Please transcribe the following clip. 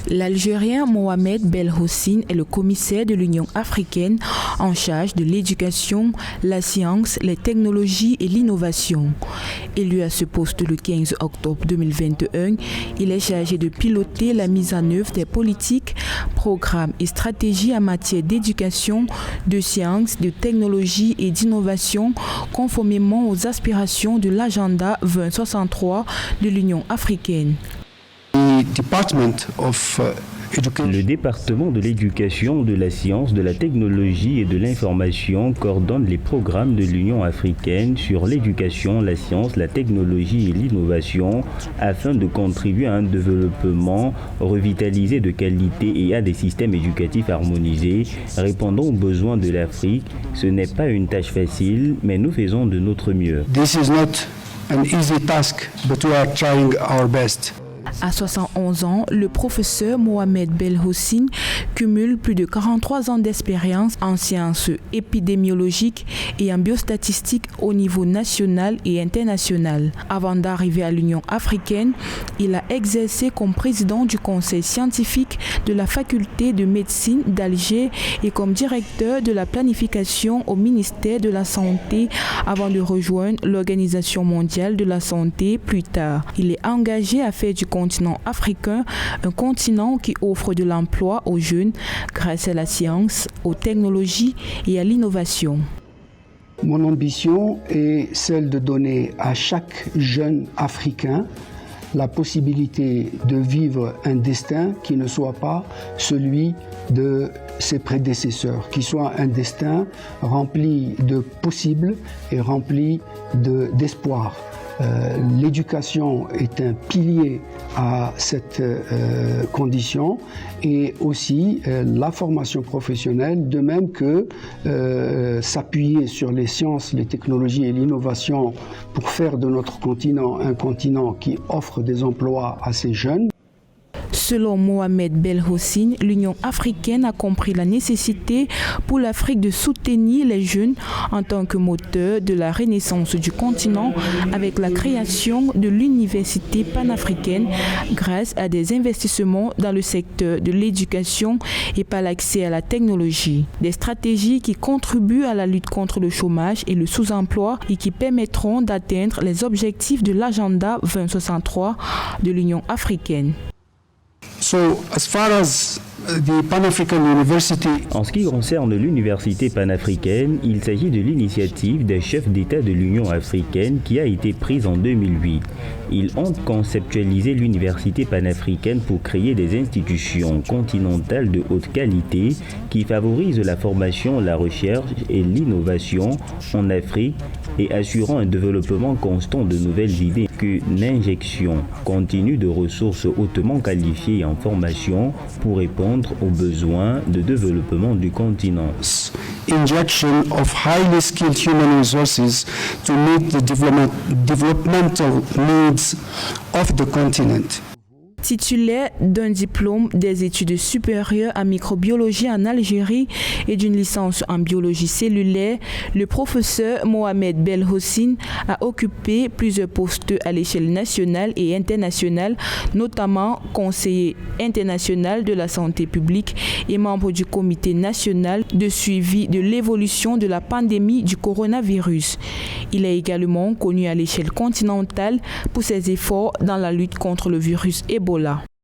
L'Algérien Mohamed Belhoussine est le commissaire de l'Union africaine en charge de l'éducation, la science, les technologies et l'innovation. Élu à ce poste le 15 octobre 2021, il est chargé de piloter la mise en œuvre des politiques, programmes et stratégies en matière d'éducation, de sciences, de technologie et d'innovation conformément aux aspirations de l'agenda 2063 de l'Union africaine. Le département de l'éducation, de la science, de la technologie et de l'information coordonne les programmes de l'Union africaine sur l'éducation, la science, la technologie et l'innovation afin de contribuer à un développement revitalisé de qualité et à des systèmes éducatifs harmonisés répondant aux besoins de l'Afrique. Ce n'est pas une tâche facile, mais nous faisons de notre mieux. This is not an easy task, but we are trying our best. À 71 ans, le professeur Mohamed Belhoussine cumule plus de 43 ans d'expérience en sciences épidémiologiques et en biostatistique au niveau national et international. Avant d'arriver à l'Union africaine, il a exercé comme président du conseil scientifique de la faculté de médecine d'Alger et comme directeur de la planification au ministère de la Santé avant de rejoindre l'Organisation mondiale de la santé plus tard. Il est engagé à faire du continent africain un continent qui offre de l'emploi aux jeunes grâce à la science, aux technologies et à l'innovation. Mon ambition est celle de donner à chaque jeune Africain la possibilité de vivre un destin qui ne soit pas celui de ses prédécesseurs, qui soit un destin rempli de possibles et rempli d'espoir. L'éducation est un pilier à cette condition et aussi la formation professionnelle, de même que s'appuyer sur les sciences, les technologies et l'innovation pour faire de notre continent un continent qui offre des emplois à ces jeunes. Selon Mohamed Belhoussine, l'Union africaine a compris la nécessité pour l'Afrique de soutenir les jeunes en tant que moteur de la renaissance du continent avec la création de l'université panafricaine grâce à des investissements dans le secteur de l'éducation et par l'accès à la technologie. Des stratégies qui contribuent à la lutte contre le chômage et le sous-emploi et qui permettront d'atteindre les objectifs de l'agenda 2063 de l'Union africaine. En ce qui concerne l'université panafricaine, il s'agit de l'initiative des chefs d'État de l'Union africaine qui a été prise en 2008. Ils ont conceptualisé l'université panafricaine pour créer des institutions continentales de haute qualité qui favorisent la formation, la recherche et l'innovation en Afrique et assurant un développement constant de nouvelles idées, qu'une injection continue de ressources hautement qualifiées en formation pour répondre aux besoins de développement du continent. Injection of highly skilled human resources to meet the developmental needs of the continent. Titulaire d'un diplôme des études supérieures en microbiologie en Algérie et d'une licence en biologie cellulaire, le professeur Mohamed Belhoussine a occupé plusieurs postes à l'échelle nationale et internationale, notamment conseiller international de la santé publique et membre du comité national de suivi de l'évolution de la pandémie du coronavirus. Il est également connu à l'échelle continentale pour ses efforts dans la lutte contre le virus Ebola.